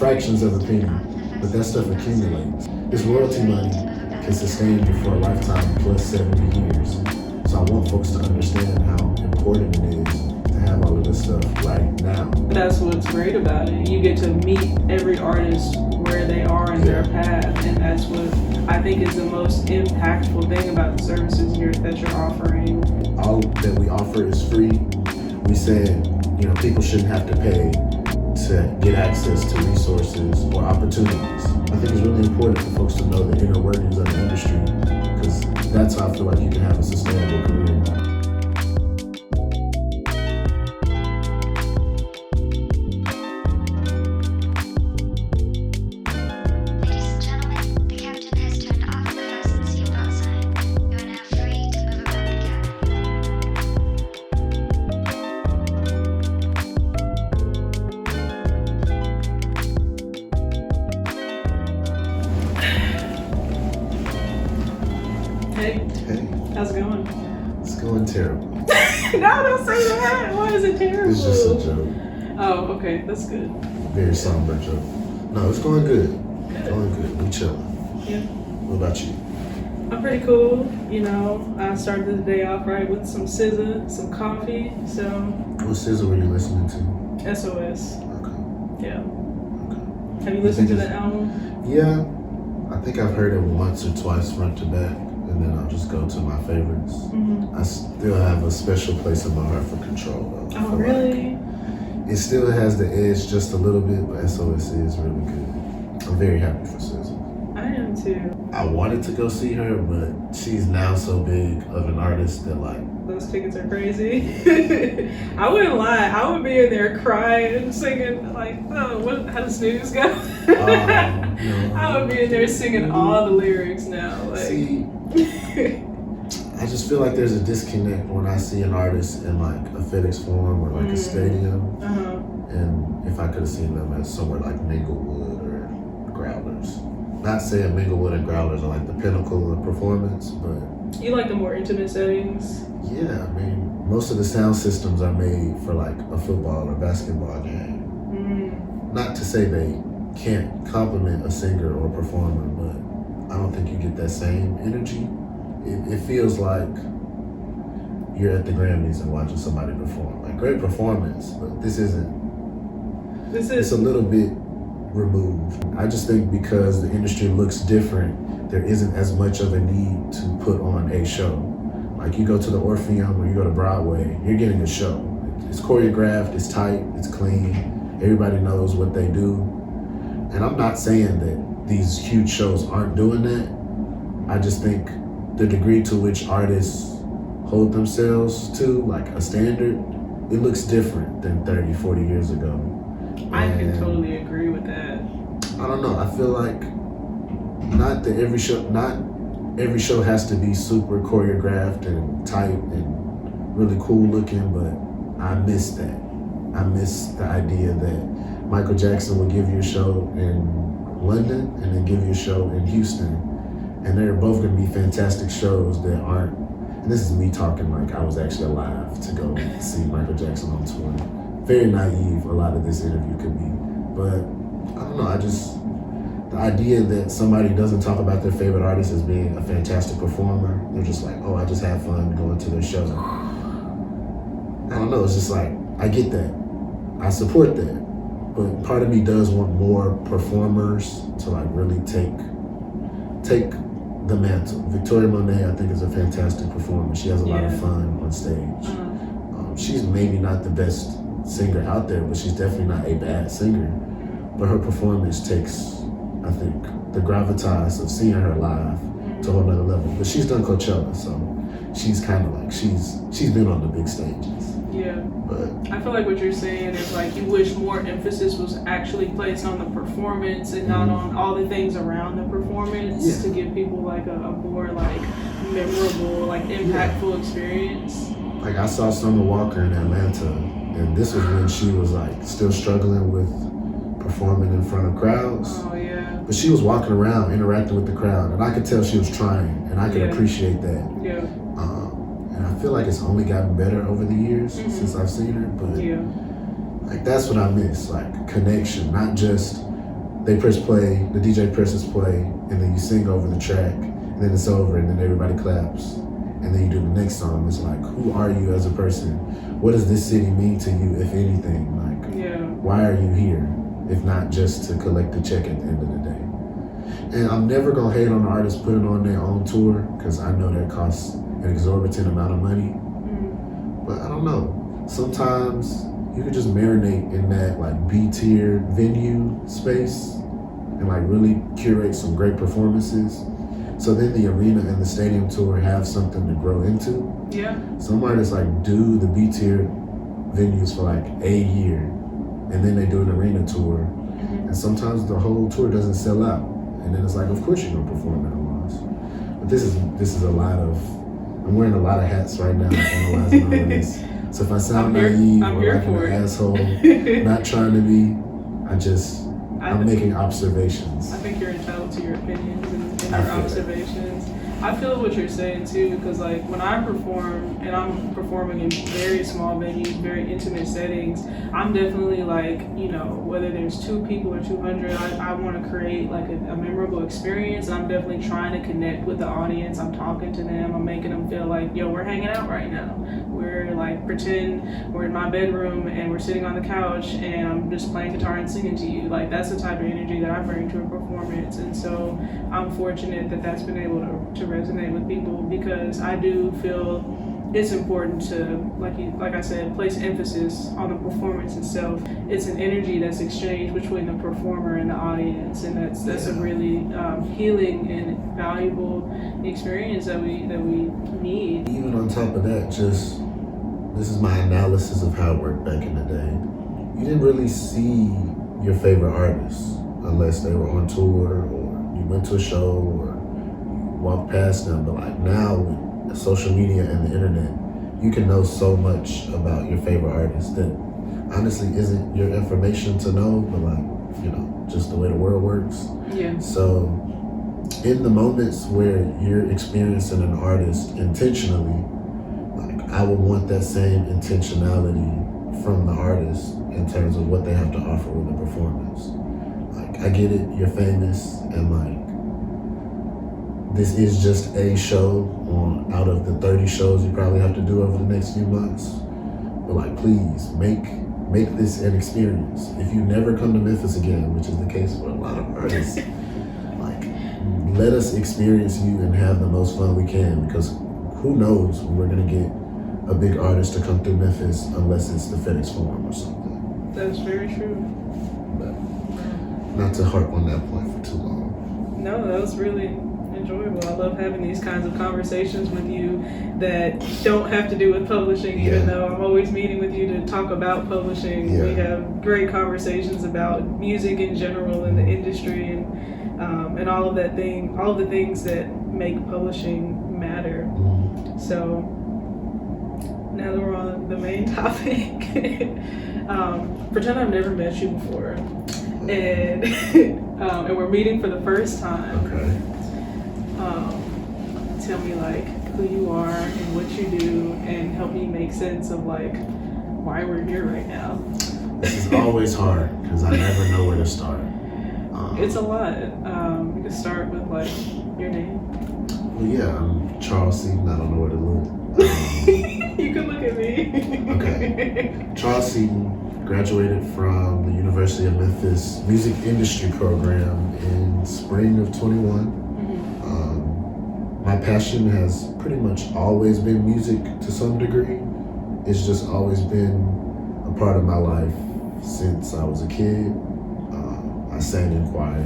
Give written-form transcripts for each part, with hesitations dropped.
fractions of a penny, but that stuff accumulates. This royalty money can sustain you for a lifetime plus 70 years. So I want folks to understand how important it is to have all of this stuff right now. That's what's great about it. You get to meet every artist where they are in their path, and that's what I think is the most impactful thing about the services that you're offering. All that we offer is free. We said, people shouldn't have to pay to get access to resources or opportunities. I think it's really important for folks to know the inner workings of the industry, because that's how I feel like you can have a sustainable career. Hey, how's it going? It's going terrible. No, don't say that. Why is it terrible? It's just a joke. Oh, okay, that's good. Very somber joke. No, it's going good. Going good. We chilling. Yeah. What about you? I'm pretty cool. I started the day off right with some SZA, some coffee. So. What SZA were you listening to? SOS. Okay. Yeah. Okay. Have you listened to the album? Yeah. I think I've heard it once or twice front to back, and then I'll just go to my favorites. Mm-hmm. I still have a special place in my heart for Control, though. Oh, really? It still has the edge just a little bit, but SOS is really good. I'm very happy for SZA. I am too. I wanted to go see her, but she's now so big of an artist that those tickets are crazy. I wouldn't lie. I would be in there crying, singing how does Snooze go? No. I would be in there singing all the lyrics now. See, I just feel like there's a disconnect when I see an artist in a FedEx Forum or a stadium, and if I could have seen them at somewhere like Minglewood or Growlers. Not saying Minglewood and Growlers are the pinnacle of performance, but you like the more intimate settings? Yeah, I mean, most of the sound systems are made for a football or basketball game. Not to say they can't compliment a singer or performer, but I don't think you get that same energy. It feels like you're at the Grammys and watching somebody perform. Great performance, but it's a little bit removed. I just think because the industry looks different, there isn't as much of a need to put on a show. You go to the Orpheum or you go to Broadway, you're getting a show. It's choreographed, it's tight, it's clean, everybody knows what they do. And I'm not saying that these huge shows aren't doing that. I just think the degree to which artists hold themselves to a standard, it looks different than 30, 40 years ago. I can totally agree with that. I don't know, I feel like not every show has to be super choreographed and tight and really cool looking, but I miss that. I miss the idea that Michael Jackson would give you a show in London and then give you a show in Houston, and they're both going to be fantastic shows that aren't, and this is me talking I was actually alive to go see Michael Jackson on tour. Very naive a lot of this interview could be, but I don't know, the idea that somebody doesn't talk about their favorite artist as being a fantastic performer, they're just oh, I just have fun going to their shows. I don't know, it's just I get that. I support that. But part of me does want more performers to really take the mantle. Victoria Monet, I think, is a fantastic performer. She has a lot of fun on stage. She's maybe not the best singer out there, but she's definitely not a bad singer. But her performance takes, I think, the gravitas of seeing her live to a whole nother level. But she's done Coachella, so she's kind of she's been on the big stages. Yeah. But I feel like what you're saying is you wish more emphasis was actually placed on the performance and not on all the things around the performance to give people a more memorable, impactful experience. I saw Summer Walker in Atlanta, and this was when she was still struggling with performing in front of crowds. Oh yeah. But she was walking around interacting with the crowd, and I could tell she was trying, and I could appreciate that. Yeah. And I feel it's only gotten better over the years since I've seen her, but that's what I miss, connection, not just they press play, the DJ presses play, and then you sing over the track, and then it's over, and then everybody claps, and then you do the next song. It's like, who are you as a person? What does this city mean to you, if anything? Like, why are you here, if not just to collect the check at the end of the day? And I'm never gonna hate on the artists putting on their own tour, because I know that costs an exorbitant amount of money. But I don't know, sometimes you could just marinate in that like B-tier venue space and like really curate some great performances. So then the arena and the stadium tour have something to grow into. Yeah. Some artists like do the B-tier venues for like a year, and then they do an arena tour. And sometimes the whole tour doesn't sell out. And then it's like, of course you're gonna perform at a loss. But this is a lot of, I'm wearing a lot of hats right now, analyzing all of this. So if I sound naive or like an asshole, not trying to be, I'm making observations. I think you're entitled to your opinions and your observations. I feel what you're saying too, because like when I perform, and I'm performing in very small venues, very intimate settings, I'm definitely like, you know, whether there's 2 people or 200, I want to create like a memorable experience. I'm definitely trying to connect with the audience. I'm talking to them. I'm making them feel like, yo, we're hanging out right now. We're like, pretend we're in my bedroom and we're sitting on the couch and I'm just playing guitar and singing to you. Like, that's the type of energy that I bring to a performance. And so I'm fortunate that that's been able to resonate with people, because I do feel it's important to, like I said, place emphasis on the performance itself. It's an energy that's exchanged between the performer and the audience, and that's a really healing and valuable experience that we need. Even on top of that, just this is my analysis of how it worked back in the day. You didn't really see your favorite artists unless they were on tour or you went to a show or walk past them. But like now with social media and the internet, you can know so much about your favorite artist that honestly isn't your information to know, but like, you know, just the way the world works. Yeah. So in the moments where you're experiencing an artist intentionally, like I would want that same intentionality from the artist in terms of what they have to offer with the performance. Like, I get it, you're famous, and like this is just a show out of the 30 shows you probably have to do over the next few months. But like, please make this an experience. If you never come to Memphis again, which is the case for a lot of artists, like let us experience you and have the most fun we can, because who knows when we're gonna get a big artist to come through Memphis unless it's the FedEx Forum or something. That's very true. But not to harp on that point for too long. No, that was really enjoyable. I love having these kinds of conversations with you that don't have to do with publishing, even though I'm always meeting with you to talk about publishing. We have great conversations about music in general and the industry and all of the things that make publishing matter. So now that we're on the main topic, pretend I've never met you before, and and we're meeting for the first time. Okay. Tell me like who you are and what you do, and help me make sense of like why we're here right now. This is always hard because I never know where to start. It's a lot. You can start with like your name. Well, yeah, I'm Charles Seaton. I don't know where to look. You can look at me. Okay. Charles Seaton, graduated from the University of Memphis Music Industry Program in spring of 21. My passion has pretty much always been music to some degree. It's just always been a part of my life since I was a kid. I sang in choir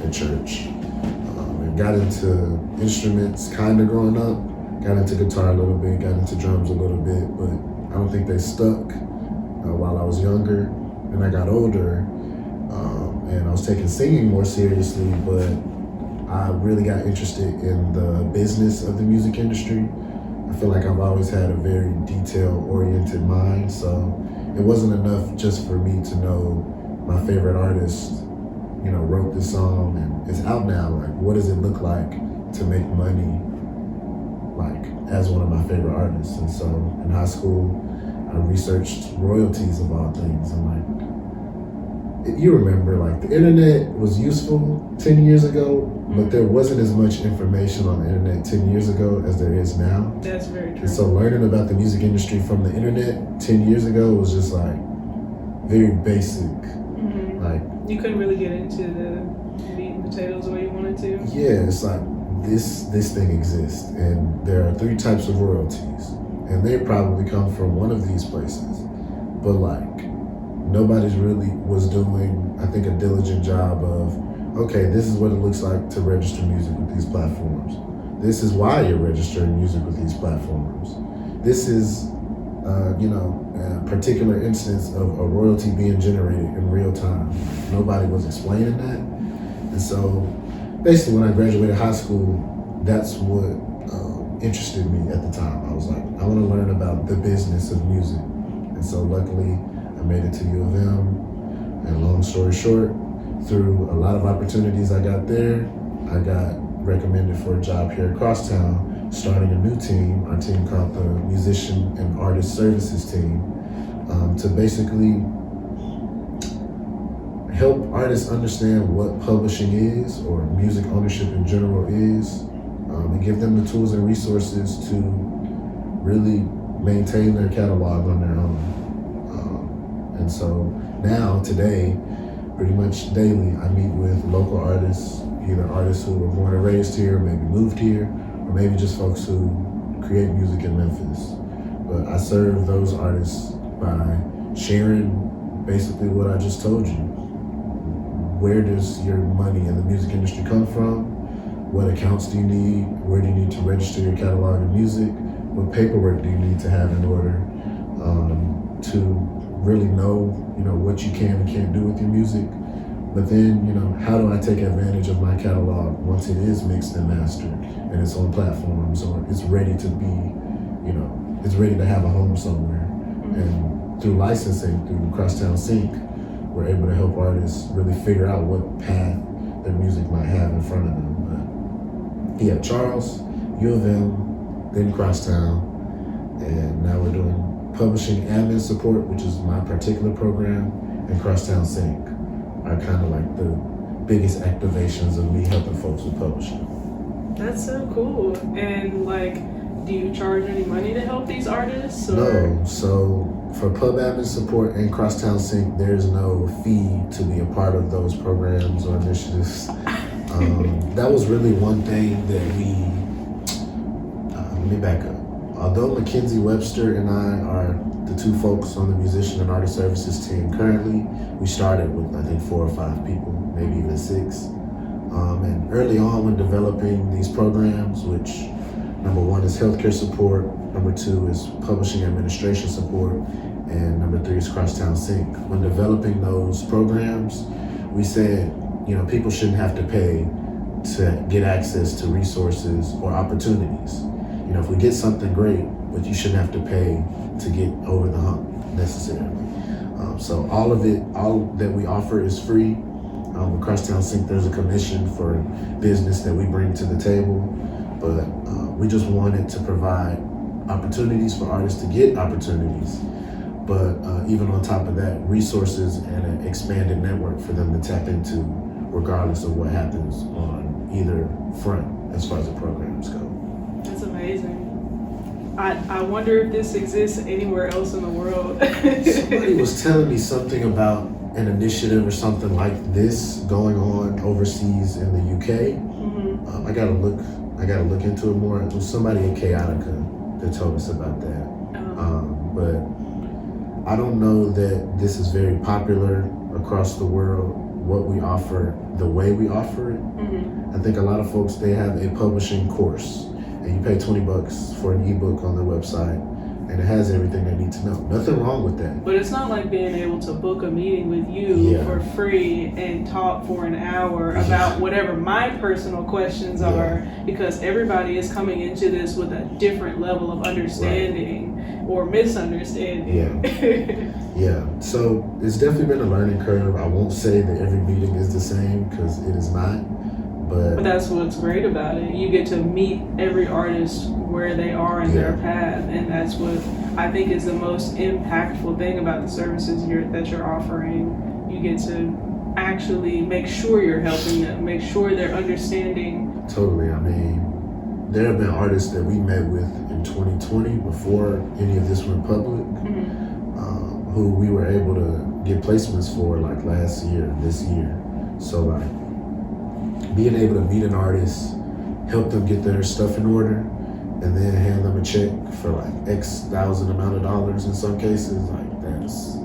at church and got into instruments kind of growing up. Got into guitar a little bit, got into drums a little bit, but I don't think they stuck while I was younger. And I got older and I was taking singing more seriously, but I really got interested in the business of the music industry. I feel like I've always had a very detail-oriented mind, so it wasn't enough just for me to know my favorite artist, you know, wrote this song and it's out now. Like, what does it look like to make money, like, as one of my favorite artists? And so in high school, I researched royalties of all things. I'm like, you remember, like, the internet was useful 10 years ago, but there wasn't as much information on the internet 10 years ago as there is now. That's very true. And so learning about the music industry from the internet 10 years ago was just like very basic. Like, you couldn't really get into the meat and potatoes the way you wanted to. yeah, it's like this thing exists, and there are 3 types of royalties, and they probably come from one of these places, but like nobody's really was doing, I think, a diligent job of, okay, this is what it looks like to register music with these platforms. This is why you're registering music with these platforms. This is, a particular instance of a royalty being generated in real time. Nobody was explaining that. And so basically when I graduated high school, that's what interested me at the time. I was like, I want to learn about the business of music. And so luckily I made it to U of M. And long story short, through a lot of opportunities I got there, I got recommended for a job here at Crosstown, starting a new team, our team called the Musician and Artist Services Team, to basically help artists understand what publishing is, or music ownership in general is, and give them the tools and resources to really maintain their catalog on their own. And so now, today, pretty much daily, I meet with local artists, either artists who were born and raised here, maybe moved here, or maybe just folks who create music in Memphis. But I serve those artists by sharing basically what I just told you. Where does your money in the music industry come from? What accounts do you need? Where do you need to register your catalog of music? What paperwork do you need to have in order to really know, what you can and can't do with your music? But then, how do I take advantage of my catalog once it is mixed and mastered and it's on platforms, or it's ready to be, it's ready to have a home somewhere? And through licensing, through Crosstown Sync, we're able to help artists really figure out what path their music might have in front of them. But yeah, Charles, U of M, then Crosstown, and now we're doing publishing admin support, which is my particular program, and Crosstown Sync are kind of like the biggest activations of me helping folks with publishing. That's so cool. And like, do you charge any money to help these artists? Or? No. So for pub admin support and Crosstown Sync, there's no fee to be a part of those programs or initiatives. That was really one thing that let me back up. Although Mackenzie Webster and I are the 2 folks on the Musician and Artist Services team currently, we started with, I think, 4 or 5 people, maybe even 6. And early on when developing these programs, which number 1 is healthcare support, number 2 is publishing administration support, and number 3 is Crosstown Sync. When developing those programs, we said, people shouldn't have to pay to get access to resources or opportunities. If we get something great, but you shouldn't have to pay to get over the hump necessarily. So all that we offer is free. With Crosstown Sync, there's a commission for business that we bring to the table, but we just wanted to provide opportunities for artists to get opportunities, but even on top of that, resources and an expanded network for them to tap into, regardless of what happens on either front as far as the programs go. That's amazing. I wonder if this exists anywhere else in the world. Somebody was telling me something about an initiative or something like this going on overseas in the UK. I gotta look into it more. It was somebody in Chaotica that told us about that. But I don't know that this is very popular across the world, what we offer, the way we offer it. I think a lot of folks, they have a publishing course, and you pay $20 for an ebook on their website, and it has everything they need to know. Nothing wrong with that. But it's not like being able to book a meeting with you for free and talk for an hour about whatever my personal questions are, because everybody is coming into this with a different level of understanding or misunderstanding. So it's definitely been a learning curve. I won't say that every meeting is the same, because it is not. But that's what's great about it. You get to meet every artist where they are in their path, and that's what I think is the most impactful thing about the services that you're offering. You get to actually make sure you're helping them, make sure they're understanding. Totally. I mean, there have been artists that we met with in 2020 before any of this went public, who we were able to get placements for like last year, this year. So like being able to meet an artist, help them get their stuff in order, and then hand them a check for like X thousand amount of dollars in some cases, like that's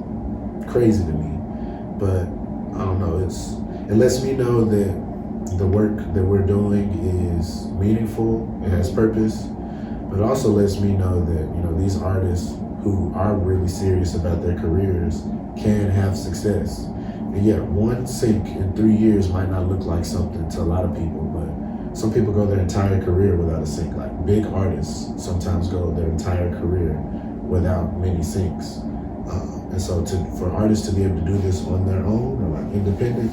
crazy to me. But I don't know, it lets me know that the work that we're doing is meaningful, it has purpose, but it also lets me know that, you know, these artists who are really serious about their careers can have success. And yeah, one sync in 3 years might not look like something to a lot of people, but some people go their entire career without a sync. Like big artists sometimes go their entire career without many syncs. And so for artists to be able to do this on their own or like independent,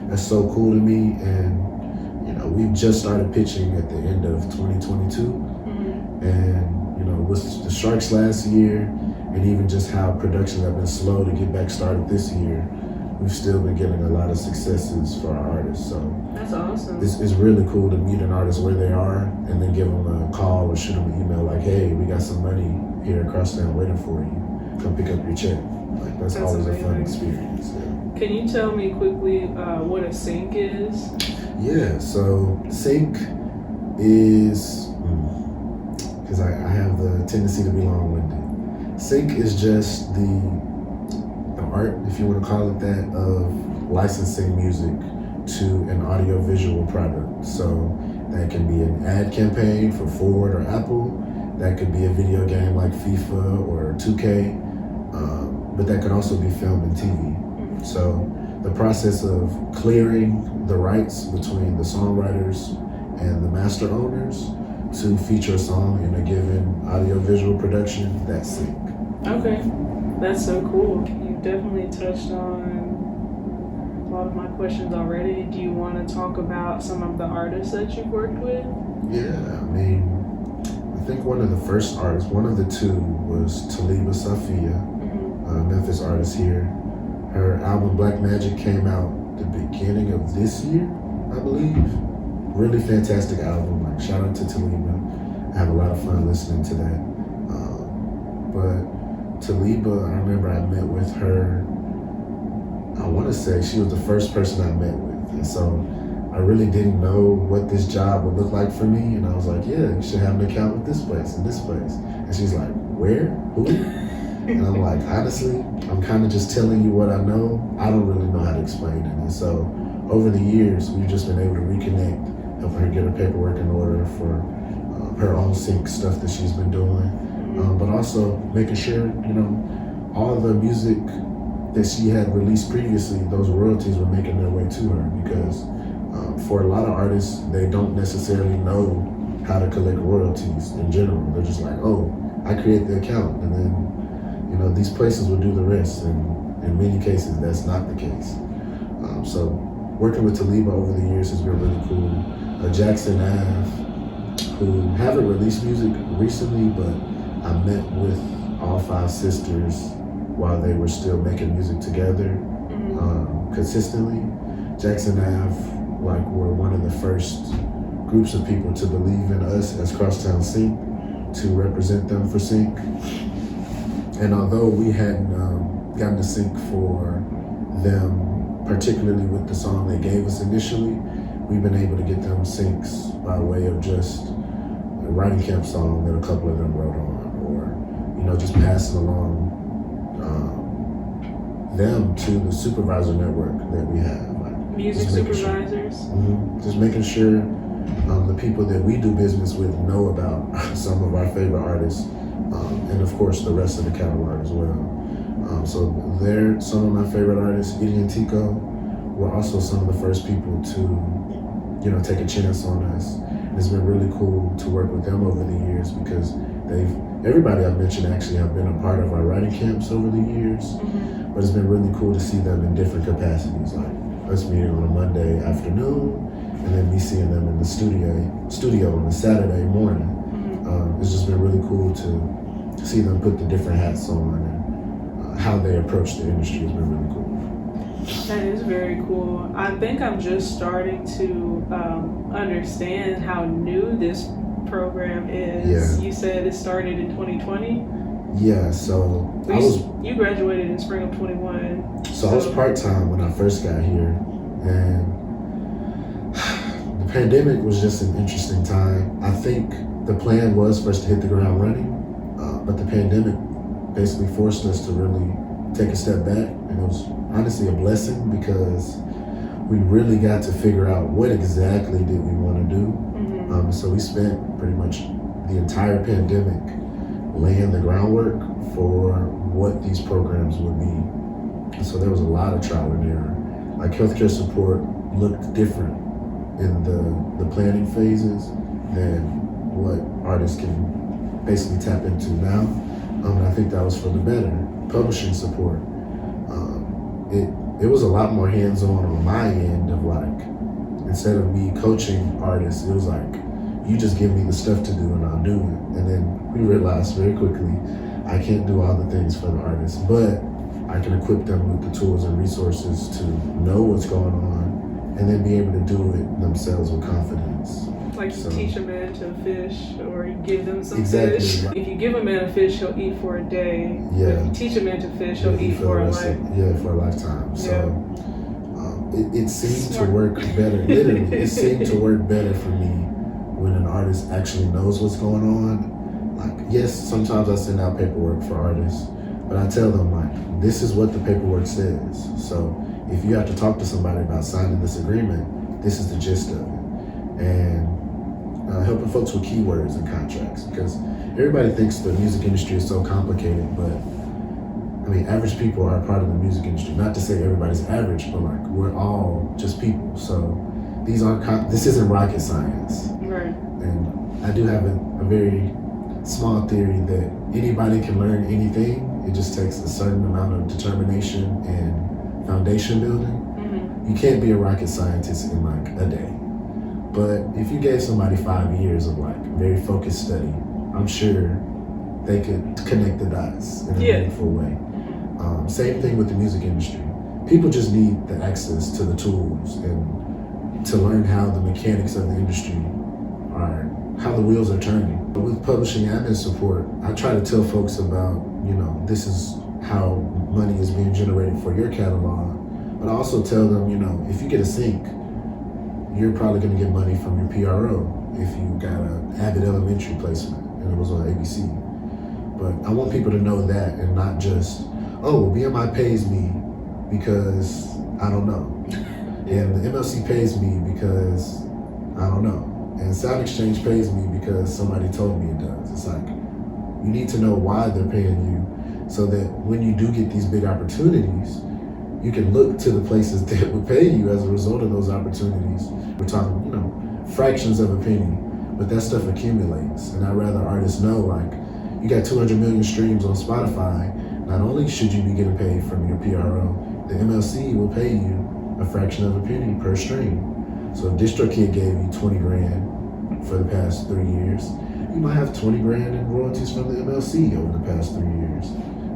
that's so cool to me. And, you know, we've just started pitching at the end of 2022. And, you know, with the strikes last year and even just how productions have been slow to get back started this year, we've still been getting a lot of successes for our artists. So that's awesome. It's really cool to meet an artist where they are and then give them a call or shoot them an email like, hey, we got some money here at Crosstown waiting for you. Come pick up your check. Like that's always amazing. A fun experience. Yeah. Can you tell me quickly what a sync is? Yeah, so sync is, because I have the tendency to be long-winded. Sync is just the art, if you want to call it that, of licensing music to an audio-visual product. So that can be an ad campaign for Ford or Apple. That could be a video game like FIFA or 2K, but that could also be film and TV. So the process of clearing the rights between the songwriters and the master owners to feature a song in a given audio-visual production, that's sync. Okay, that's so cool. You definitely touched on a lot of my questions already. Do you want to talk about some of the artists that you've worked with? Yeah, I mean, I think one of the first artists, one of the two, was Taliba Safia, a Memphis artist here. Her album Black Magic came out the beginning of this year, I believe. Really fantastic album. Like, shout out to Taliba. I have a lot of fun listening to that. But Taliba, I remember I met with her, I want to say she was the first person I met with. And so I really didn't know what this job would look like for me. And I was like, yeah, you should have an account with this place and this place. And she's like, where? Who? And I'm like, honestly, I'm kind of just telling you what I know. I don't really know how to explain it. And so over the years, we've just been able to reconnect, help her get her paperwork in order for her own sync stuff that she's been doing. But also making sure, you know, all the music that she had released previously, those royalties were making their way to her, because for a lot of artists, they don't necessarily know how to collect royalties in general. They're just like, oh, I create the account, and then, you know, these places will do the rest. And in many cases, that's not the case. So working with Taliba over the years has been really cool. Jackson Ave, who haven't released music recently, but I met with all five sisters while they were still making music together consistently. Jackson Ave, like, were one of the first groups of people to believe in us as Crosstown Sync, to represent them for Sync. And although we hadn't gotten to Sync for them, particularly with the song they gave us initially, we've been able to get them syncs by way of just a writing camp song that a couple of them wrote on, or, you know, just passing along them to the supervisor network that we have. Like, music supervisors? Just making sure the people that we do business with know about some of our favorite artists, and of course the rest of the catalog as well. So they're some of my favorite artists. Edie and Tico were also some of the first people to, you know, take a chance on us. And it's been really cool to work with them over the years, because everybody I've mentioned actually have been a part of our writing camps over the years. But it's been really cool to see them in different capacities, like us meeting on a Monday afternoon, and then me seeing them in the studio on a Saturday morning. It's just been really cool to see them put the different hats on, and how they approach the industry has been really cool. That is very cool. I think I'm just starting to understand how new this program is. Yeah. You said it started in 2020? Yeah, so you graduated in spring of 21. So I was part-time when I first got here, and the pandemic was just an interesting time. I think the plan was for us to hit the ground running, but the pandemic basically forced us to really take a step back, and it was honestly a blessing because we really got to figure out what exactly did we want to do. So we spent pretty much the entire pandemic laying the groundwork for what these programs would be. And so there was a lot of trial and error. Like healthcare support looked different in the planning phases than what artists can basically tap into now. And I think that was for the better. Publishing support, it was a lot more hands-on on my end of like, instead of me coaching artists, it was like, you just give me the stuff to do and I'll do it. And then we realized very quickly, I can't do all the things for the artists, but I can equip them with the tools and resources to know what's going on and then be able to do it themselves with confidence. Like you teach a man to fish, or you give them some Exactly. fish. If you give a man a fish, he'll eat for a day. Yeah. If you teach a man to fish, he'll eat for a life. For a lifetime. So it seemed Smart. to work better. Literally, it seemed to work better for me when an artist actually knows what's going on. Like, yes, sometimes I send out paperwork for artists, but I tell them like, this is what the paperwork says. So if you have to talk to somebody about signing this agreement, this is the gist of it. And helping folks with keywords and contracts, because everybody thinks the music industry is so complicated, but I mean, average people are a part of the music industry. Not to say everybody's average, but like we're all just people. So this isn't rocket science. Right. And I do have a very small theory that anybody can learn anything. It just takes a certain amount of determination and foundation building. You can't be a rocket scientist in like a day. But if you gave somebody 5 years of like very focused study, I'm sure they could connect the dots in a meaningful way. Same thing with the music industry. People just need the access to the tools and to learn how the mechanics of the industry are, how the wheels are turning. With publishing admin support, I try to tell folks about, this is how money is being generated for your catalog. But I also tell them, if you get a sync, you're probably going to get money from your PRO if you got an Abbott Elementary placement and it was on ABC. But I want people to know that and not just, BMI pays me because I don't know. And the MLC pays me because I don't know. And Sound Exchange pays me because somebody told me it does. It's like, you need to know why they're paying you so that when you do get these big opportunities, you can look to the places that would pay you as a result of those opportunities. We're talking, fractions of a penny, but that stuff accumulates. And I'd rather artists know, like, you got 200 million streams on Spotify. Not only should you be getting paid from your PRO, the MLC will pay you a fraction of a penny per stream. So if DistroKid gave you 20 grand for the past 3 years, you might have 20 grand in royalties from the MLC over the past 3 years.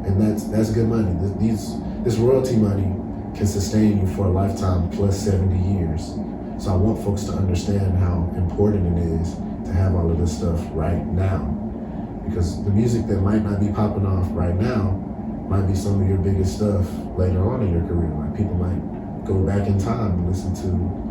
And that's good money. This royalty money can sustain you for a lifetime plus 70 years. So I want folks to understand how important it is to have all of this stuff right now. Because the music that might not be popping off right now might be some of your biggest stuff later on in your career. Like people might go back in time and listen to,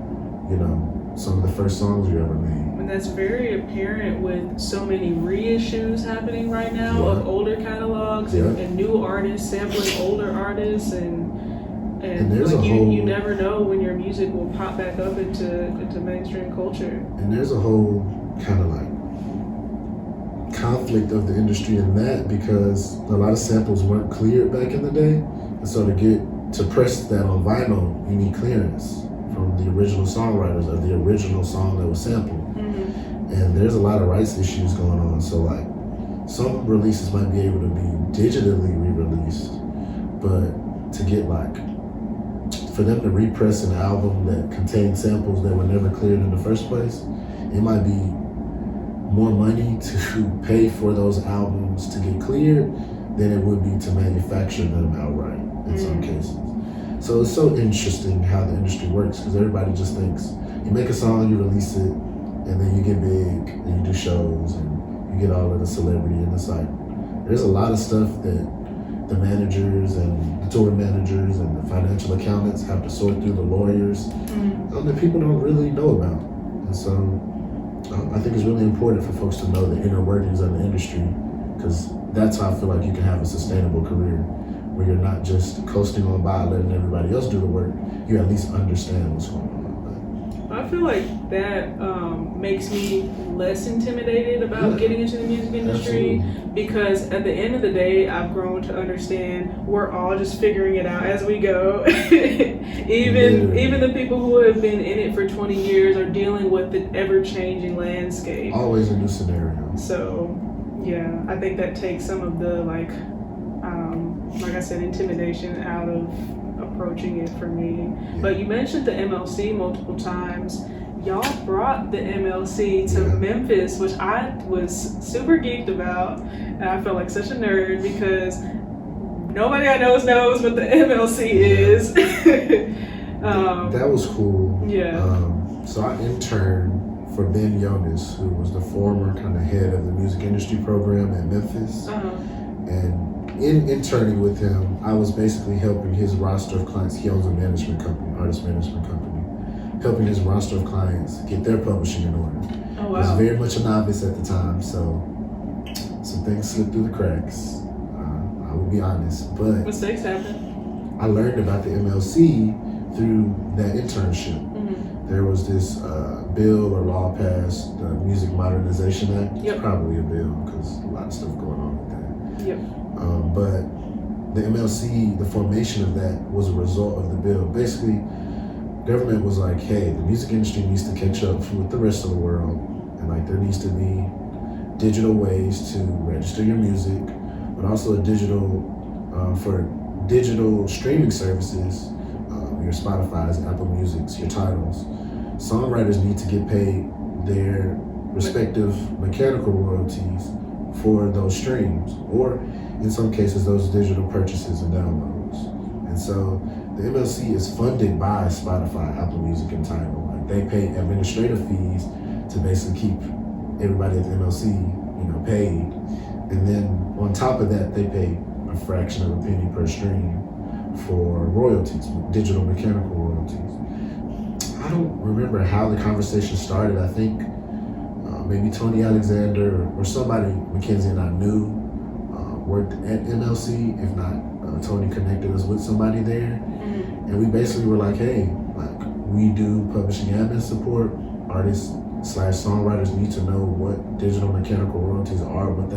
some of the first songs you ever made. And that's very apparent with so many reissues happening right now of older catalogs and new artists sampling older artists and there's like a whole, you never know when your music will pop back up into mainstream culture. And there's a whole kind of like conflict of the industry in that because a lot of samples weren't cleared back in the day. And so to press that on vinyl, you need clearance from the original songwriters of the original song that was sampled. And there's a lot of rights issues going on. So like some releases might be able to be digitally re-released, but to get for them to repress an album that contained samples that were never cleared in the first place, it might be more money to pay for those albums to get cleared than it would be to manufacture them outright in some cases. So it's so interesting how the industry works because everybody just thinks you make a song, you release it, and then you get big and you do shows and you get all of the celebrity. And it's like there's a lot of stuff that the managers and the tour managers and the financial accountants have to sort through, the lawyers, that people don't really know about. And so I think it's really important for folks to know the inner workings of the industry, because that's how I feel like you can have a sustainable career, where you're not just coasting on by letting everybody else do the work. You at least understand what's going on. I feel like that makes me less intimidated about getting into the music industry. Absolutely. Because at the end of the day, I've grown to understand we're all just figuring it out as we go. even the people who have been in it for 20 years are dealing with the ever-changing landscape. Always a new scenario. So yeah, I think that takes some of the like I said, intimidation out of approaching it for me. Yeah. But you mentioned the MLC multiple times. Y'all brought the MLC to Memphis, which I was super geeked about, and I felt like such a nerd because nobody I know knows what the MLC is. That was cool. Yeah. So I interned for Ben Jonas, who was the former kind of head of the music industry program at Memphis. And in interning with him, I was basically helping his roster of clients. He owns a management company, artist management company, helping his roster of clients get their publishing in order. Oh, wow. I was very much a novice at the time, so some things slipped through the cracks. I will be honest, but mistakes happen. I learned about the MLC through that internship. There was this bill or law passed, the Music Modernization Act. It's probably a bill because a lot of stuff going on with that. But the MLC, the formation of that was a result of the bill. Basically, government was like, hey, the music industry needs to catch up with the rest of the world, and like there needs to be digital ways to register your music, but also a digital for digital streaming services, your Spotify's, Apple Music's, your titles. Songwriters need to get paid their respective mechanical royalties for those streams, or in some cases those digital purchases and downloads. And so the MLC is funded by Spotify, Apple Music, and Tidal. Like they pay administrative fees to basically keep everybody at the MLC, paid. And then on top of that, they pay a fraction of a penny per stream for royalties, digital mechanical royalties. I don't remember how the conversation started. I think maybe Tony Alexander or somebody Mackenzie and I knew worked at MLC. If not, Tony connected us with somebody there. And we basically were like, hey, like we do publishing admin support. Artists/songwriters need to know what digital mechanical royalties are, what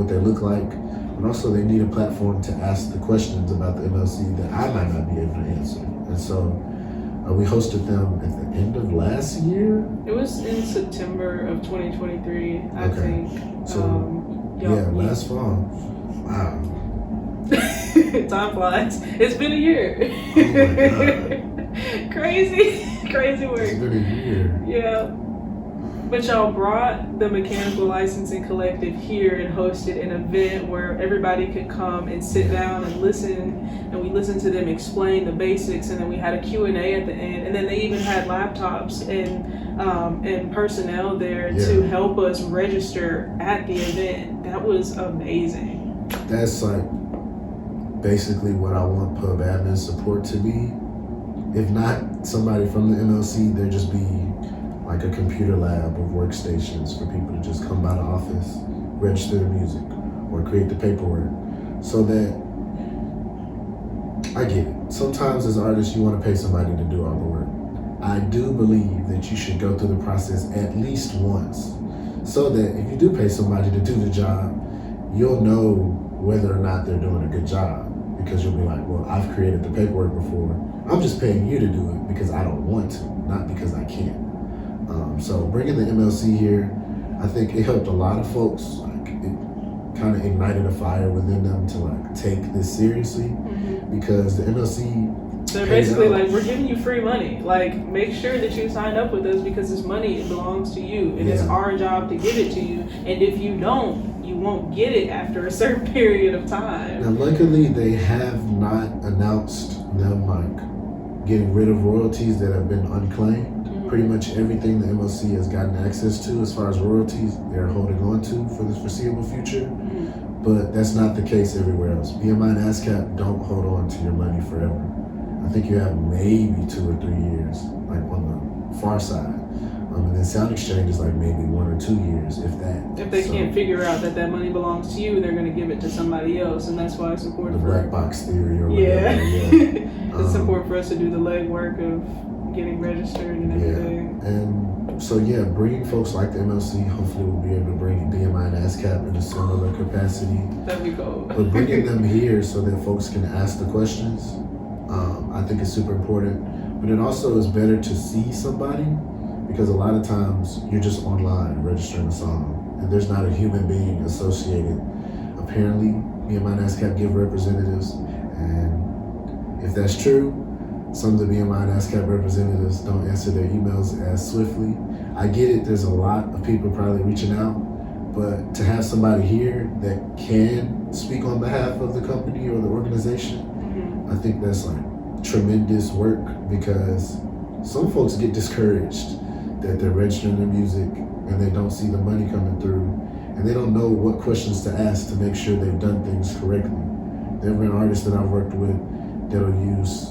they look like. And also they need a platform to ask the questions about the MLC that I might not be able to answer. And so we hosted them at the end of last year. It was in September of 2023, I think. So last fall. Wow. Time flies. It's been a year. Oh my God. Crazy work. It's been a year. Yeah. But y'all brought the Mechanical Licensing Collective here and hosted an event where everybody could come and sit down and listen, and we listened to them explain the basics, and then we had a Q&A at the end, and then they even had laptops and personnel there to help us register at the event. That was amazing. That's like basically what I want pub admin support to be. If not somebody from the MLC, there just be like a computer lab of workstations for people to just come by the office, register the music, or create the paperwork. So that, I get it. Sometimes as artists, you want to pay somebody to do all the work. I do believe that you should go through the process at least once, so that if you do pay somebody to do the job, you'll know whether or not they're doing a good job. Because you'll be like, well, I've created the paperwork before. I'm just paying you to do it because I don't want to, not because I can't. So bringing the MLC here, I think it helped a lot of folks. Like it kind of ignited a fire within them to like take this seriously, because the MLC. They're basically like, we're giving you free money. Like, make sure that you sign up with us because this money, it belongs to you, and it's our job to give it to you. And if you don't, you won't get it after a certain period of time. Now, luckily, they have not announced them like getting rid of royalties that have been unclaimed. Pretty much everything the MLC has gotten access to as far as royalties, they're holding on to for the foreseeable future. But that's not the case everywhere else. BMI and ASCAP don't hold on to your money forever. I think you have maybe 2 or 3 years, like on the far side. And then Sound Exchange is like maybe 1 or 2 years, if that. If they can't figure out that money belongs to you, they're going to give it to somebody else, and that's why it's important. The black box theory or whatever. Yeah. It's important for us to do the legwork of getting registered and everything. Yeah. And so bringing folks like the MLC, hopefully we'll be able to bring BMI and ASCAP in a similar capacity. That'd be cool. But bringing them here so that folks can ask the questions, I think is super important. But it also is better to see somebody, because a lot of times you're just online registering a song and there's not a human being associated. Apparently, BMI and ASCAP give representatives, and if that's true, some of the BMI and ASCAP representatives don't answer their emails as swiftly. I get it, there's a lot of people probably reaching out, but to have somebody here that can speak on behalf of the company or the organization, I think that's like tremendous work, because some folks get discouraged that they're registering their music and they don't see the money coming through, and they don't know what questions to ask to make sure they've done things correctly. There have been artists that I've worked with that'll use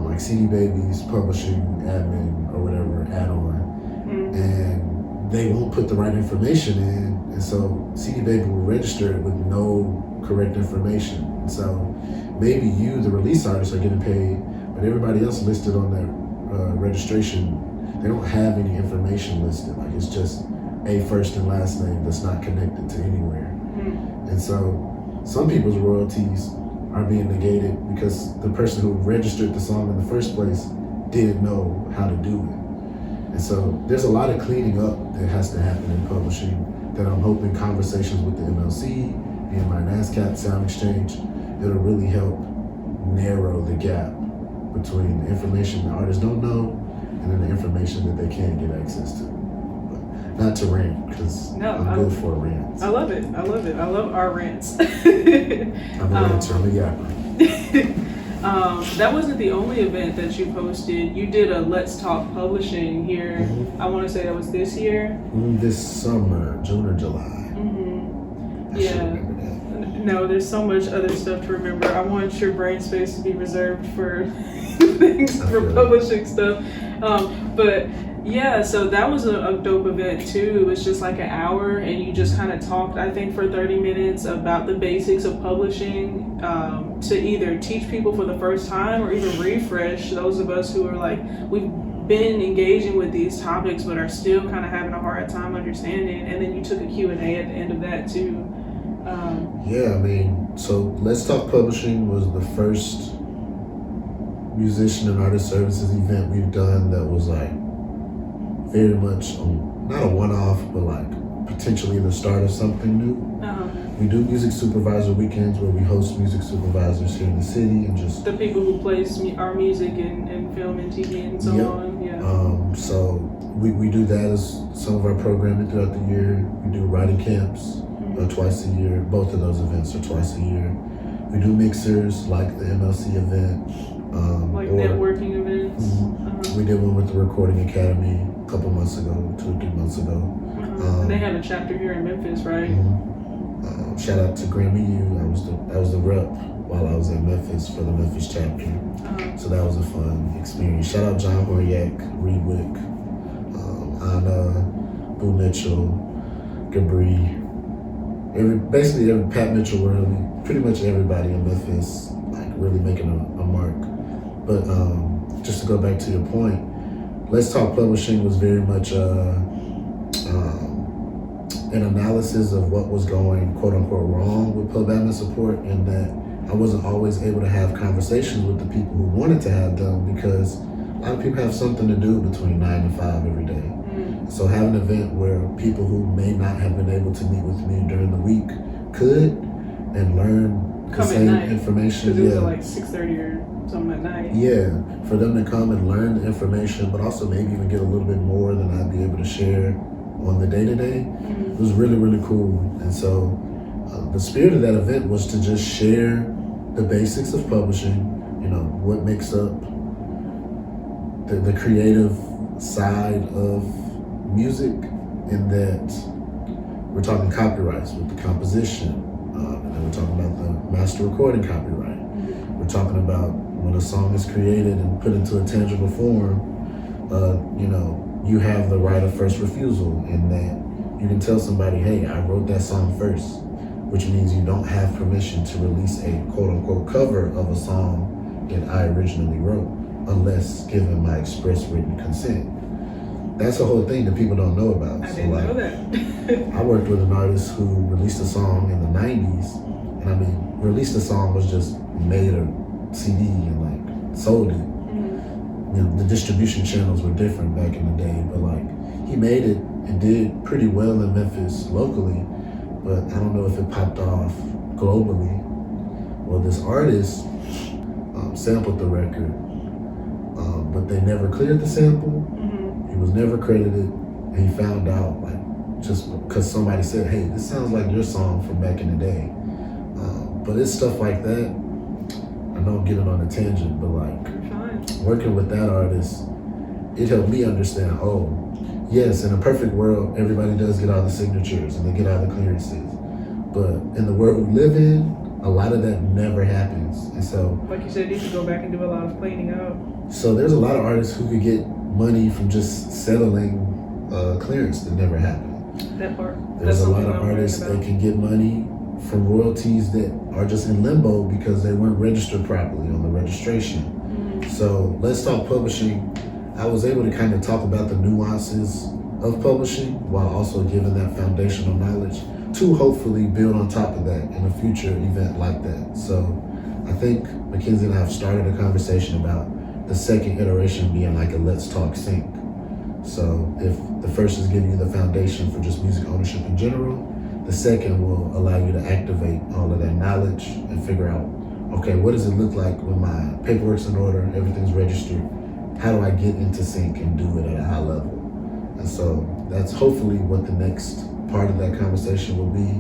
like CD Baby's publishing admin or whatever add-on, and they won't put the right information in, and so CD Baby will register it with no correct information. And so maybe you, the release artist, are getting paid, but everybody else listed on their registration, they don't have any information listed. Like, it's just a first and last name that's not connected to anywhere. And so some people's royalties are being negated because the person who registered the song in the first place didn't know how to do it. And so there's a lot of cleaning up that has to happen in publishing that I'm hoping conversations with the MLC, BMI and ASCAP, Sound Exchange, it'll really help narrow the gap between the information the artists don't know and then the information that they can't get access to. But not to rant, because I'm good for a rant. I love it. I love our rants. I'm a ranter, I'm a yapper. That wasn't the only event that you posted. You did a Let's Talk Publishing here. I want to say that was this year. This summer, June or July. I should remember that. No, there's so much other stuff to remember. I want your brain space to be reserved for things, for publishing stuff. But yeah, so that was a dope event too. It was just like an hour, and you just kind of talked, I think, for 30 minutes about the basics of publishing, to either teach people for the first time or even refresh those of us who are like, we've been engaging with these topics but are still kind of having a hard time understanding. And then you took a Q&A at the end of that too. Yeah, I mean, so Let's Talk Publishing was the first musician and artist services event we've done that was like very much not a one-off, but like potentially the start of something new. We do music supervisor weekends where we host music supervisors here in the city, and just the people who place our music in film and TV and so on. Yeah. So we do that as some of our programming throughout the year. We do writing camps twice a year. Both of those events are twice a year. We do mixers like the MLC event. Like networking events. We did one with the Recording Academy a couple months ago, 2 or 3 months ago. They have a chapter here in Memphis, right? Shout out to Grammy U. I was the rep while I was in Memphis for the Memphis chapter. So that was a fun experience. Shout out John Horyak, Reed Wick, Anna, Boo Mitchell, Gabri, basically every Pat Mitchell, pretty much everybody in Memphis, like really making a mark. But just to go back to your point, Let's Talk Publishing was very much an analysis of what was going quote unquote wrong with pub admin support, and that I wasn't always able to have conversations with the people who wanted to have them, because a lot of people have something to do between 9 and 5 every day. So having an event where people who may not have been able to meet with me during the week could, and learn the same information. Because it was like 6:30 or something at night. Yeah, for them to come and learn the information, but also maybe even get a little bit more than I'd be able to share on the day-to-day. It was really, really cool. And so the spirit of that event was to just share the basics of publishing, what makes up the creative side of music, in that we're talking copyrights with the composition, and then we're talking about the master recording copyright. We're talking about when a song is created and put into a tangible form, you have the right of first refusal, in that you can tell somebody, hey, I wrote that song first, which means you don't have permission to release a quote-unquote cover of a song that I originally wrote, unless given my express written consent. That's the whole thing that people don't know about. I didn't know that. I worked with an artist who released a song in the 90s, and released a song was just made a CD and sold it. The distribution channels were different back in the day, but he made it and did pretty well in Memphis locally, but I don't know if it popped off globally. Well, this artist sampled the record, but they never cleared the sample. He was never credited, and he found out just because somebody said, hey, this sounds like your song from back in the day. But it's stuff like that. I know I'm getting on a tangent, but working with that artist, it helped me understand, yes, in a perfect world, everybody does get all the signatures and they get all the clearances. But in the world we live in, a lot of that never happens. And so, like you said, you need to go back and do a lot of cleaning up. So there's a lot of artists who could get money from just settling clearance that never happened. That part. There's a lot of artists that can get money from royalties that are just in limbo because they weren't registered properly on the registration. So let's talk publishing. I was able to kind of talk about the nuances of publishing while also giving that foundational knowledge to hopefully build on top of that in a future event like that. So I think Mackenzie and I have started a conversation about the second iteration being a let's talk sync. So if the first is giving you the foundation for just music ownership in general, the second will allow you to activate all of that knowledge and figure out, okay, what does it look like when my paperwork's in order, everything's registered? How do I get into sync and do it at a high level? And so that's hopefully what the next part of that conversation will be.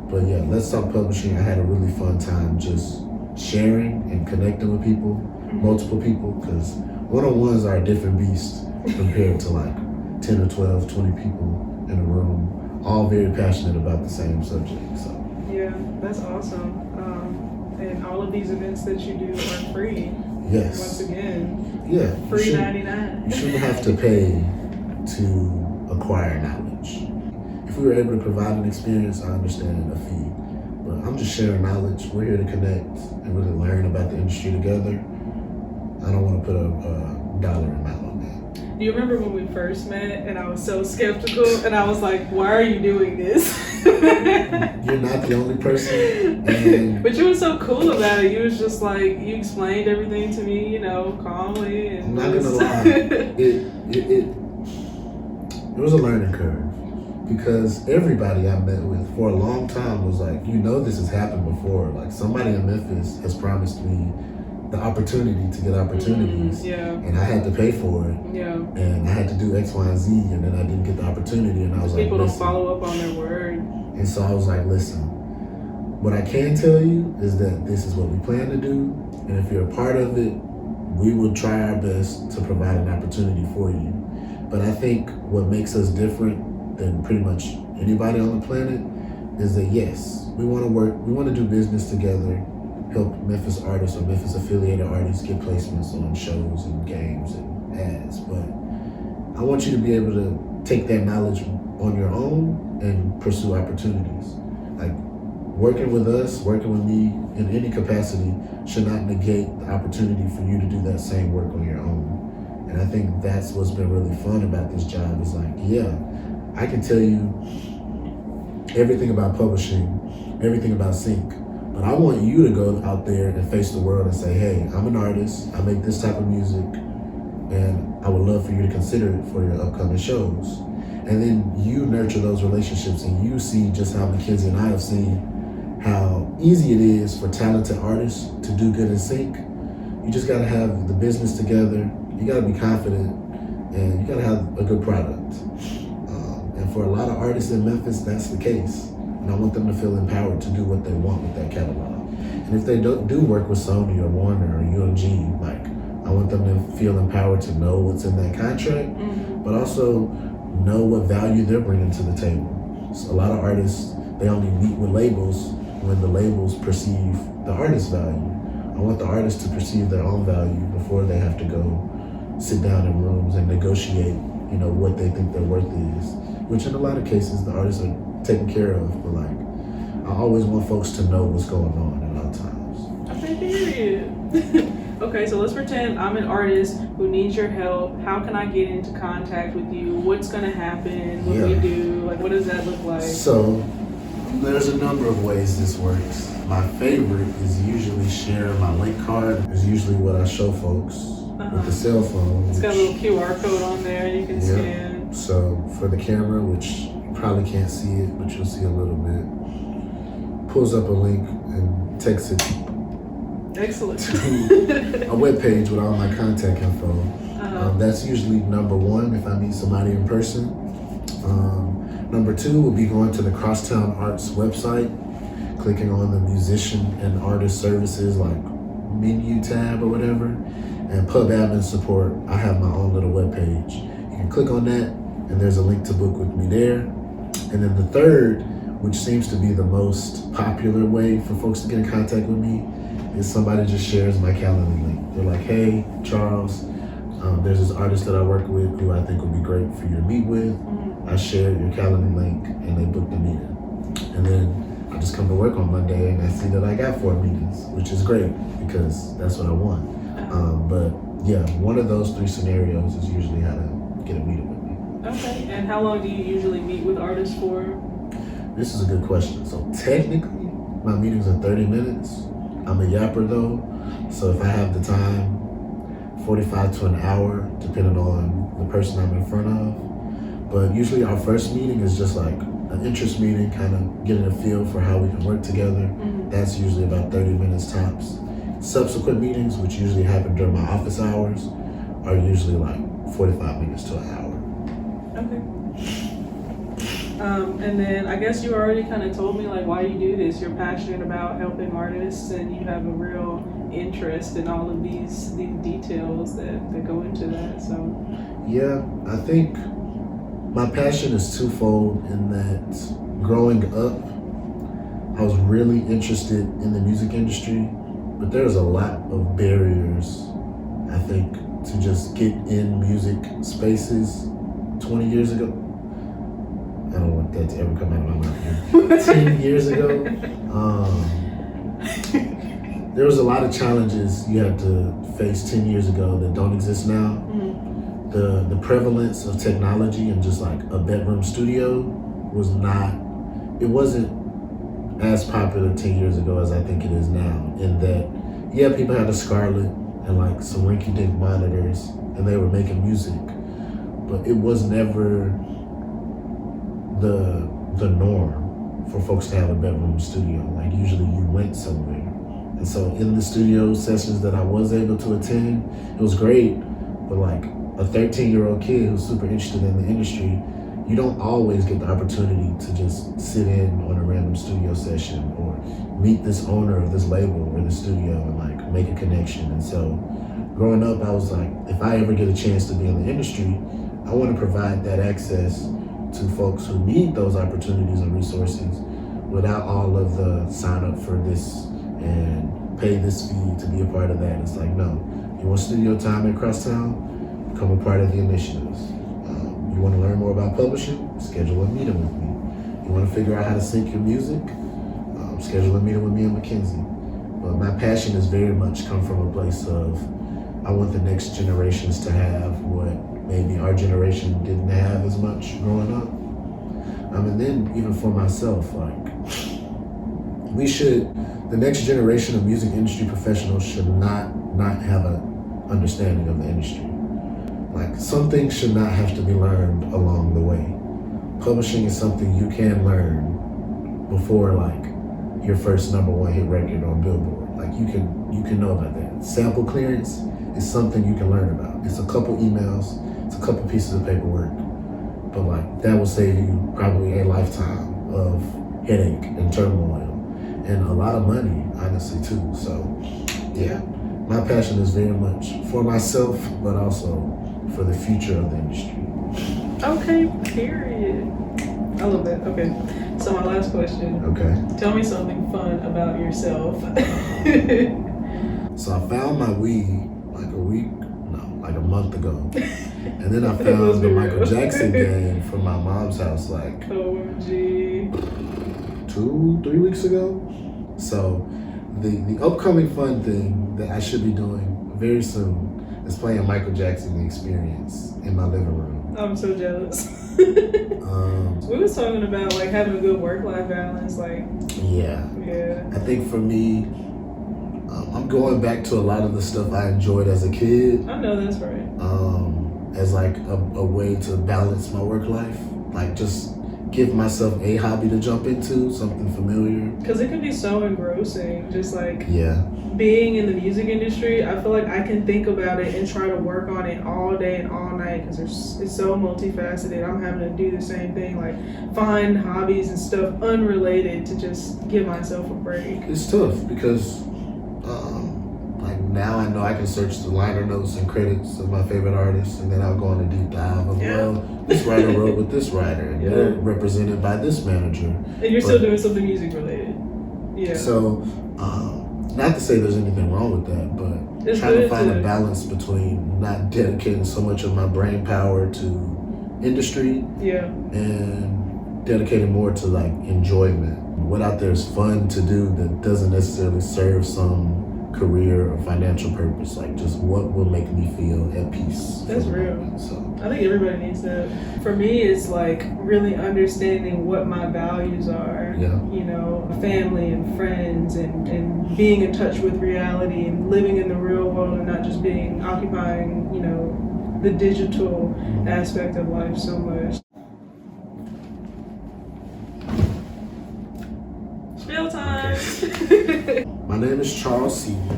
But yeah, Let's Talk Publishing, I had a really fun time just sharing and connecting with people, multiple people, because one-on-ones are a different beast compared to 10 or 12, 20 people in a room, all very passionate about the same subject. So yeah, that's awesome. And all of these events that you do are free. Yes. Once again. Yeah. Free 99. You shouldn't have to pay to acquire knowledge. If we were able to provide an experience, I understand a fee. But I'm just sharing knowledge. We're here to connect and really learn about the industry together. I don't want to put a dollar amount on that. Do you remember when we first met and I was so skeptical and I was like, why are you doing this? You're not the only person. And but you were so cool about it. You was just you explained everything to me, calmly. And I'm not gonna lie. It was a learning curve because everybody I met with for a long time was this has happened before. Somebody in Memphis has promised me the opportunity to get opportunities, and I had to pay for it, and I had to do X, Y, and Z, and then I didn't get the opportunity, and I was people don't follow up on their word. And so I was listen, what I can tell you is that this is what we plan to do, and if you're a part of it, we will try our best to provide an opportunity for you. But I think what makes us different than pretty much anybody on the planet is that yes, we want to work, we want to do business together, help Memphis artists or Memphis affiliated artists get placements on shows and games and ads. But I want you to be able to take that knowledge on your own and pursue opportunities. Working with us, working with me in any capacity should not negate the opportunity for you to do that same work on your own. And I think that's what's been really fun about this job is I can tell you everything about publishing, everything about sync, but I want you to go out there and face the world and say, hey, I'm an artist, I make this type of music, and I would love for you to consider it for your upcoming shows. And then you nurture those relationships and you see just how Mackenzie and I have seen how easy it is for talented artists to do good in sync. You just gotta have the business together, you gotta be confident, and you gotta have a good product. And for a lot of artists in Memphis, that's the case. And I want them to feel empowered to do what they want with that catalog. And if they do work with Sony or Warner or UMG, like, I want them to feel empowered to know what's in that contract, but also know what value they're bringing to the table. So a lot of artists, they only meet with labels when the labels perceive the artist's value. I want the artists to perceive their own value before they have to go sit down in rooms and negotiate, what they think their worth is, which in a lot of cases the artists are taken care of, but like, I always want folks to know what's going on at all times. Okay, period. Okay, so let's pretend I'm an artist who needs your help. How can I get into contact with you? What's gonna happen when we do? Like, what does that look like? So, there's a number of ways this works. My favorite is usually share my link card. It's usually what I show folks with the cell phone. It's got a little QR code on there you can scan. So for the camera, which you probably can't see it, but you'll see a little bit, pulls up a link and takes it Excellent. to a web page with all my contact info. That's usually number one if I meet somebody in person. Number two would be going to the Crosstown Arts website, clicking on the musician and artist services like menu tab or whatever, and pub admin support. I have my own little web page. You can click on that and there's a link to book with me there. And then the third, which seems to be the most popular way for folks to get in contact with me, is somebody just shares my calendar link. They're like, hey, Charles, there's this artist that I work with who I think would be great for you to meet with. I shared your calendar link and they booked the meeting. And then I just come to work on Monday and I see that I got 4 meetings, which is great because that's what I want. But yeah, one of those 3 scenarios is usually how to get a meeting with me. Okay, and how long do you usually meet with artists for? This is a good question. So technically, my meetings are 30 minutes. I'm a yapper though, so if I have the time, 45 to an hour, depending on the person I'm in front of. But usually our first meeting is just like an interest meeting, kind of getting a feel for how we can work together. That's usually about 30 minutes tops. Subsequent meetings, which usually happen during my office hours, are usually like 45 minutes to an hour. Okay. And then I guess you already kind of told me like why you do this. You're passionate about helping artists and you have a real interest in all of these details that go into that. So yeah, I think my passion is twofold in that growing up, I was really interested in the music industry, but there's a lot of barriers, I think, to just get in music spaces 20 years ago. I don't want that to ever come out of my mouth. 10 years ago, there was a lot of challenges you had to face 10 years ago that don't exist now. The prevalence of technology and just like a bedroom studio it wasn't as popular 10 years ago as I think it is now, in that, yeah, people had a Scarlett and like some rinky-dink monitors and they were making music, but it was never the norm for folks to have a bedroom studio. Like usually you went somewhere. And so in the studio sessions that I was able to attend, it was great, but like a 13-year-old kid who's super interested in the industry, you don't always get the opportunity to just sit in on a random studio session or meet this owner of this label or this studio and like make a connection. And so growing up, I was like, if I ever get a chance to be in the industry, I want to provide that access to folks who need those opportunities and resources without all of the sign up for this and pay this fee to be a part of that. It's like, no, you want studio time at Crosstown? Become a part of the initiatives. You want to learn more about publishing? Schedule a meeting with me. You want to figure out how to sync your music? Schedule a meeting with me and Mackenzie. But my passion has very much come from a place of, I want the next generations to have what maybe our generation didn't have as much growing up. And then even for myself, like, the next generation of music industry professionals should not have an understanding of the industry. Like, some things should not have to be learned along the way. Publishing is something you can learn before like your first #1 hit record on Billboard. Like you can know about that. Sample clearance is something you can learn about. It's a couple emails, it's a couple pieces of paperwork, but like that will save you probably a lifetime of headache and turmoil. and a lot of money, honestly, too. So, yeah, my passion is very much for myself, but also for the future of the industry. Okay, period. I love that. Okay, so my last question. Okay. Tell me something fun about yourself. So I found my weed like a month ago. And then I found the Michael Jackson game from my mom's house like OMG. 2-3 weeks ago. So the upcoming fun thing that I should be doing very soon is playing Michael Jackson The Experience in my living room. I'm so jealous. We was talking about like having a good work-life balance, like yeah. I think for me, I'm going back to a lot of the stuff I enjoyed as a kid. I know that's right. As like a way to balance my work life, like just give myself a hobby to jump into, something familiar. Because it can be so engrossing, just like being in the music industry. I feel like I can think about it and try to work on it all day and all night because it's so multifaceted. I'm having to do the same thing, like find hobbies and stuff unrelated to just give myself a break. It's tough because like now I know I can search the liner notes and credits of my favorite artists, and then I'll go on a deep dive of well, this writer wrote with this writer, and they're represented by this manager. And you're still doing something music related. Yeah. So, not to say there's anything wrong with that, but it's trying to find a balance between not dedicating so much of my brain power to industry, and dedicating more to like enjoyment. What out there is fun to do that doesn't necessarily serve some career or financial purpose, like just what will make me feel at peace. That's real. So I think everybody needs that. For me, it's like really understanding what my values are. You know, family and friends and being in touch with reality and living in the real world and not just being occupying, you know, the digital aspect of life so much. Spill time. Okay. My name is Charles Seaton.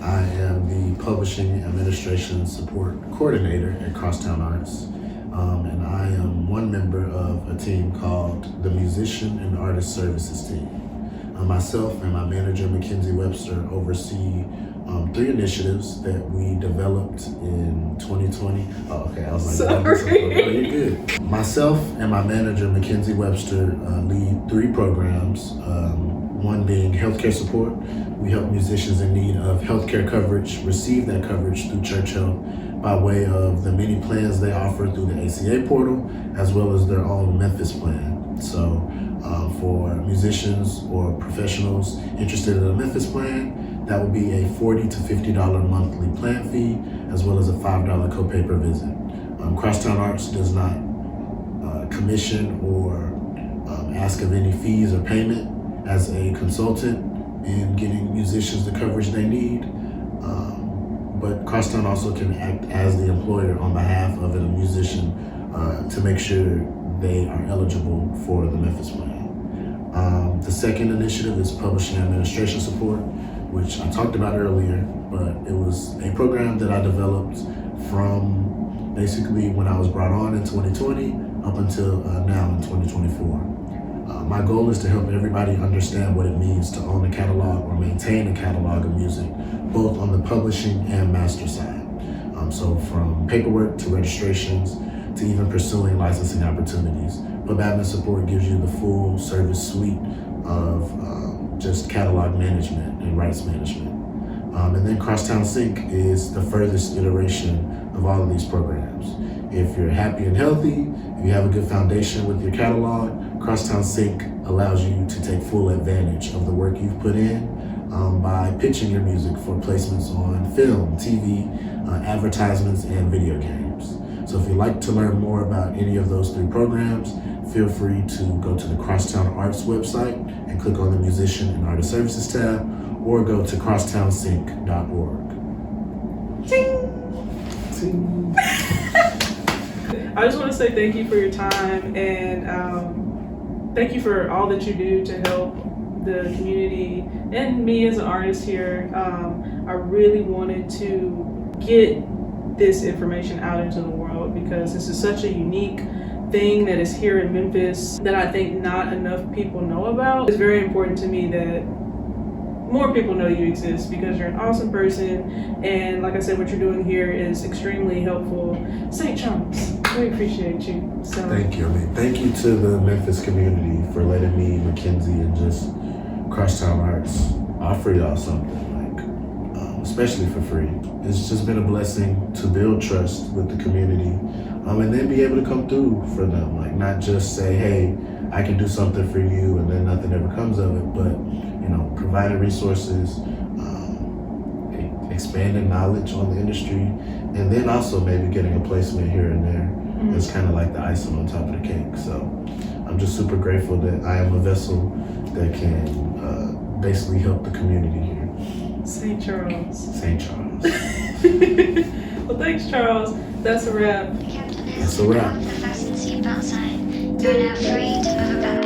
I am the Publishing Administration Support Coordinator at Crosstown Arts. And I am one member of a team called the Musician and Artist Services Team. Myself and my manager, Mackenzie Webster, oversee 3 initiatives that we developed in 2020. Oh, okay, I was like, sorry. Oh, you're good. Myself and my manager, Mackenzie Webster, lead 3 programs. One being healthcare support. We help musicians in need of healthcare coverage receive that coverage through Church Health by way of the many plans they offer through the ACA portal, as well as their own Memphis plan. So for musicians or professionals interested in a Memphis plan, that would be a $40 to $50 monthly plan fee, as well as a $5 copay per visit. Crosstown Arts does not commission or ask of any fees or payment as a consultant in getting musicians the coverage they need. But Crosstown also can act as the employer on behalf of a musician to make sure they are eligible for the Memphis plan. The second initiative is Publishing Administration Support, which I talked about earlier, but it was a program that I developed from basically when I was brought on in 2020 up until now in 2024. My goal is to help everybody understand what it means to own a catalog or maintain a catalog of music, both on the publishing and master side. So from paperwork to registrations to even pursuing licensing opportunities. But Admin Support gives you the full service suite of just catalog management and rights management. And then Crosstown Sync is the furthest iteration of all of these programs. If you're happy and healthy, if you have a good foundation with your catalog, Crosstown Sync allows you to take full advantage of the work you've put in by pitching your music for placements on film, TV, advertisements, and video games. So if you'd like to learn more about any of those 3 programs, feel free to go to the Crosstown Arts website and click on the Musician and Artist Services tab, or go to crosstownsync.org. Ting! Ting. I just want to say thank you for your time, and thank you for all that you do to help the community and me as an artist here. I really wanted to get this information out into the world because this is such a unique thing that is here in Memphis that I think not enough people know about. It's very important to me that more people know you exist, because you're an awesome person, and like I said, what you're doing here is extremely helpful. St. Charles, we appreciate you. So thank you. I mean, thank you to the Memphis community for letting me, Mackenzie, and just Crosstown Arts offer y'all something, like especially for free. It's just been a blessing to build trust with the community, and then be able to come through for them. Like, not just say, hey, I can do something for you, and then nothing ever comes of it, but providing resources, expanding knowledge on the industry, and then also maybe getting a placement here and there. It's kind of like the icing on top of the cake. So I'm just super grateful that I am a vessel that can basically help the community here. St. Charles. St. Charles. Well, thanks, Charles. That's a wrap. That's a wrap. Fasten seatbelt sign. You are now free to move about